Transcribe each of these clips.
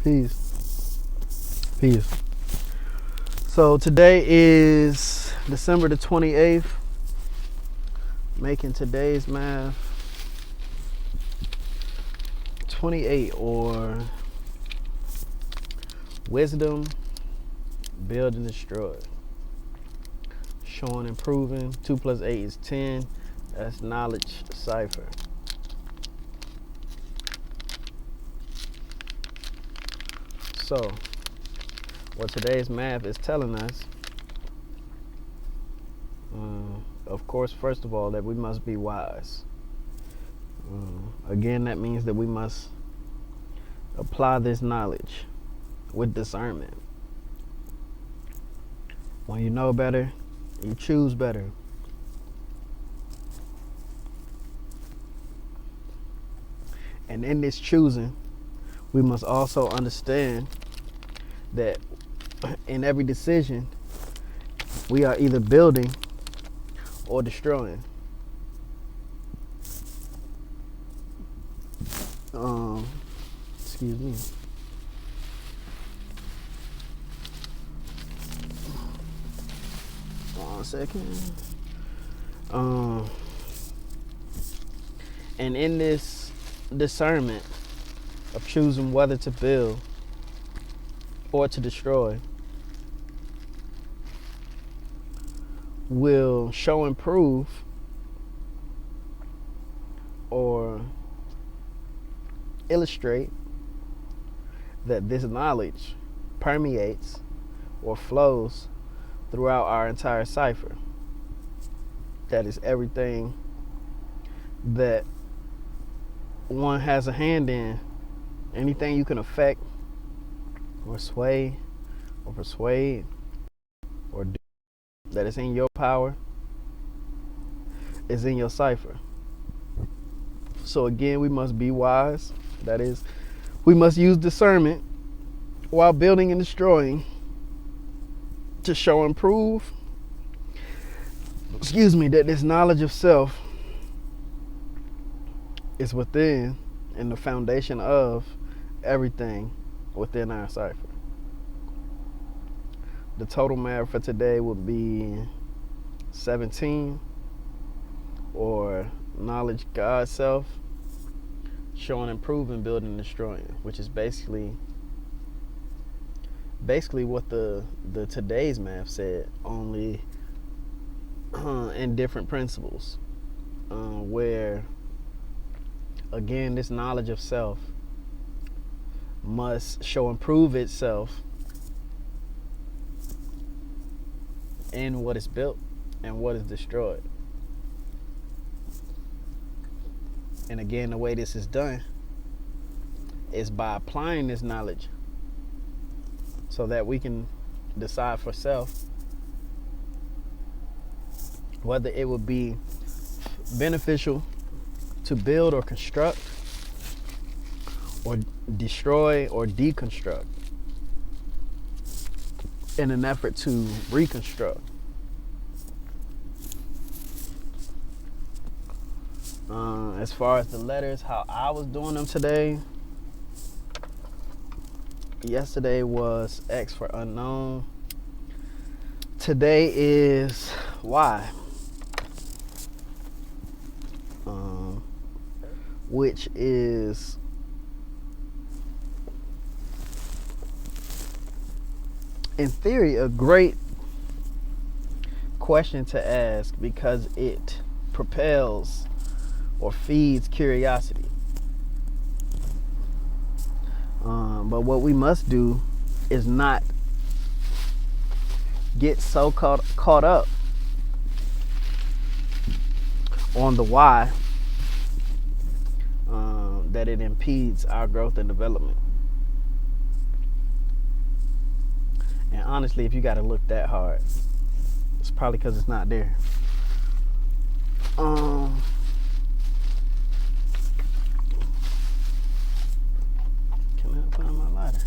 Peace. Peace. So today is December the 28th. Making today's math 28, or wisdom, build and destroy. Showing and proving. 2 plus 8 is 10. That's knowledge cipher. So, what today's math is telling us, of course, first of all, that we must be wise. Again, that means that we must apply this knowledge with discernment. When you know better, you choose better. And in this choosing, we must also understand that in every decision, we are either building or destroying. Excuse me. One second. And in this discernment of choosing whether to build or to destroy, will show and prove or illustrate that this knowledge permeates or flows throughout our entire cipher. That is everything that one has a hand in. Anything you can affect or sway or persuade or do that is in your power is in your cipher. So again, we must be wise. That is, we must use discernment while building and destroying to show and prove, that this knowledge of self is within and the foundation of everything within our cipher. The total math for today would be 17, or knowledge God self, showing and proving, building and destroying, which is basically what the today's math said, only in different principles, where again this knowledge of self must show and prove itself in what is built and what is destroyed. And again, the way this is done is by applying this knowledge so that we can decide for self whether it would be beneficial to build or construct, or destroy or deconstruct, in an effort to reconstruct. As far as the letters, how I was doing them today, yesterday was X for unknown. Today is Y, which is in theory a great question to ask, because it propels or feeds curiosity. But what we must do is not get so caught up on the why that it impedes our growth and development. And honestly, if you got to look that hard, it's probably because it's not there. Can I find my lighter?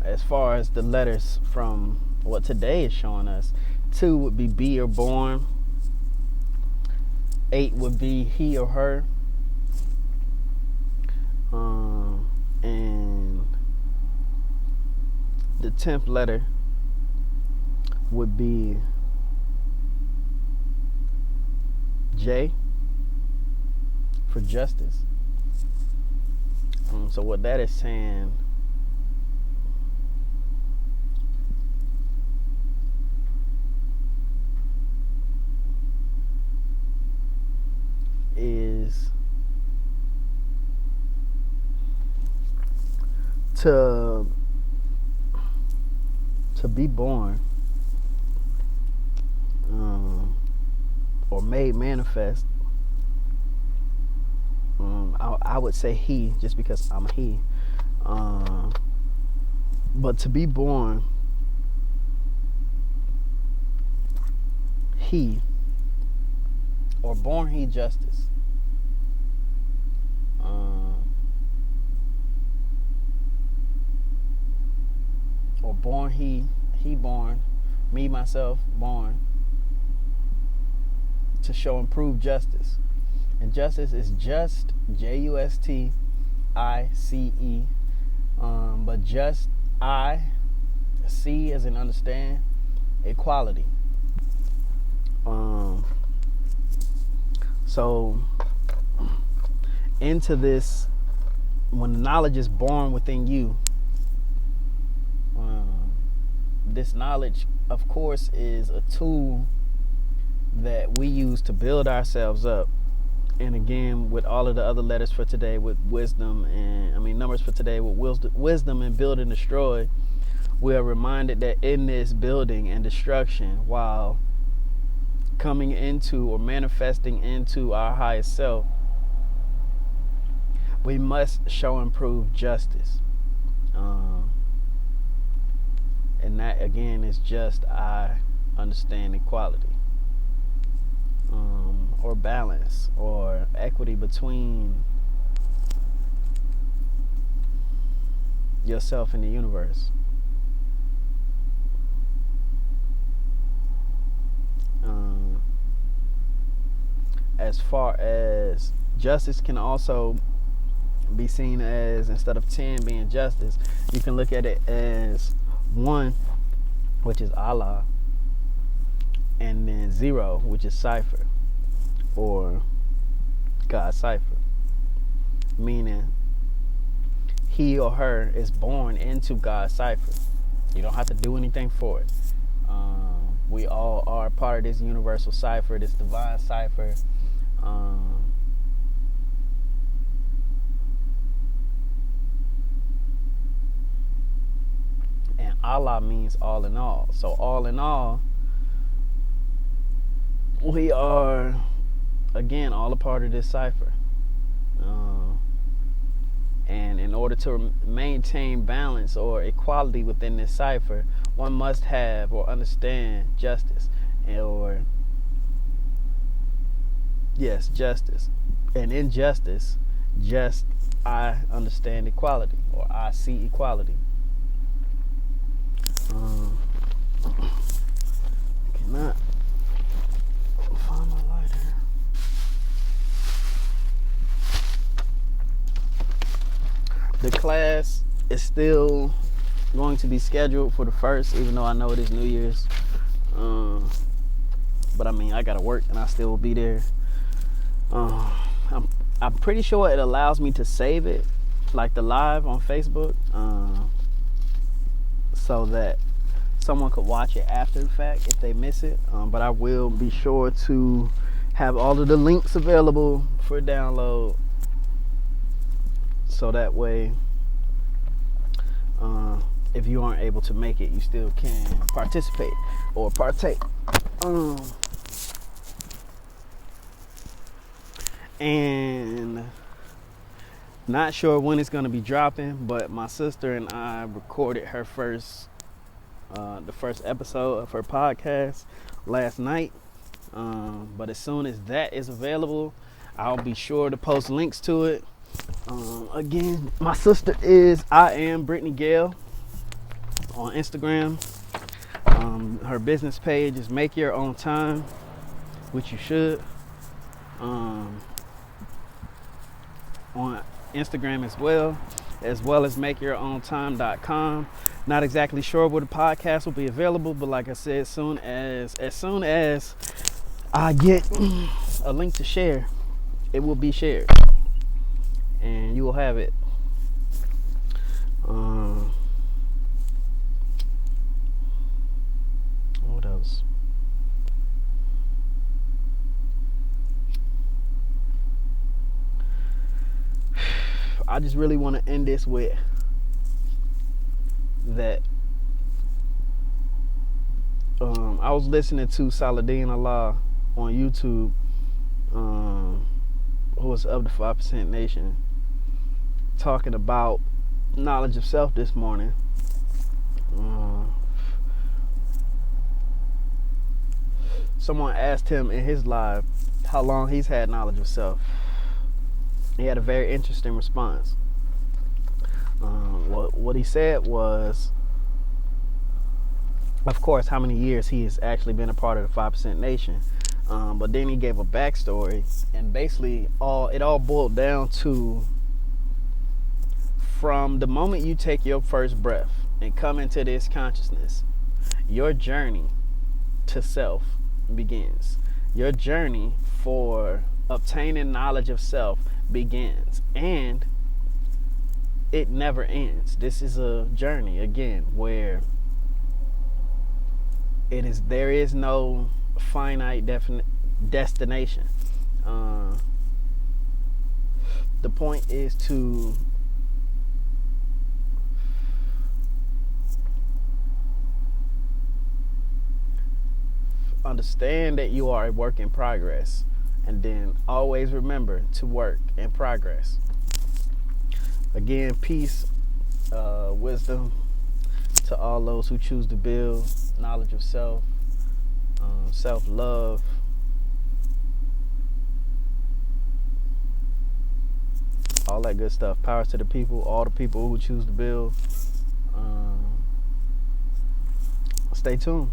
As far as the letters from what today is showing us, 2 would be or born. 8 would be he or her. And the 10th letter would be J for justice. So what that is saying is to be born or made manifest. I would say he, just because I'm a he. But to be born, he, or born he justice. Or born he born, me, myself, born to show improved justice. And justice is just, Justice. But just, I, see as in understand, equality. So into this, when the knowledge is born within you, this knowledge, of course, is a tool that we use to build ourselves up. And again, with all of the other letters for today, with wisdom and numbers for today, with wisdom and build and destroy, we are reminded that in this building and destruction, while coming into or manifesting into our highest self, we must show improved justice. And that again is just, I understand equality, or balance, or equity between yourself and the universe. As far as justice can also be seen as, instead of 10 being justice, you can look at it as 1, which is Allah, and then 0, which is cipher, or God's cipher, meaning he or her is born into God's cipher. You don't have to do anything for it. We all are part of this universal cipher, this divine cipher. And Allah means all in all. So all in all, we are, again, all a part of this cipher. And in order to maintain balance or equality within this cipher, one must have or understand justice, justice. And in justice, just, I understand equality, or I see equality. I cannot find my lighter. The class is still going to be scheduled for the 1st, even though I know it is New Year's. But I gotta work and I still will be there. I'm pretty sure it allows me to save it, like the live on Facebook, so that someone could watch it after the fact if they miss it. But I will be sure to have all of the links available for download, so that way, if you aren't able to make it, you still can participate or partake. And not sure when it's going to be dropping, but my sister and I recorded her the first episode of her podcast last night. But as soon as that is available, I'll be sure to post links to it. Again, my sister is I Am Brittany Gale on Instagram. Her business page is Make Your Own Time, which you should. on Instagram as well as makeyourown.com. Not exactly sure where the podcast will be available, but like I said, as soon as I get a link to share, it will be shared, and you will have it. What else? I just really want to end this with that. I was listening to Saladin Allah on YouTube, who was of the 5% Nation, talking about knowledge of self this morning. Someone asked him in his live how long he's had knowledge of self. He had a very interesting response. What he said was, of course, how many years he has actually been a part of the 5% Nation. But then he gave a backstory, and basically it all boiled down to, from the moment you take your first breath and come into this consciousness, your journey to self begins. Your journey for obtaining knowledge of self begins, and it never ends. This is a journey, again, where there is no finite destination. The point is to understand that you are a work in progress, and then always remember to work in progress. Again, peace, wisdom to all those who choose to build knowledge of self, self-love, all that good stuff. Power to the people, all the people who choose to build. Stay tuned.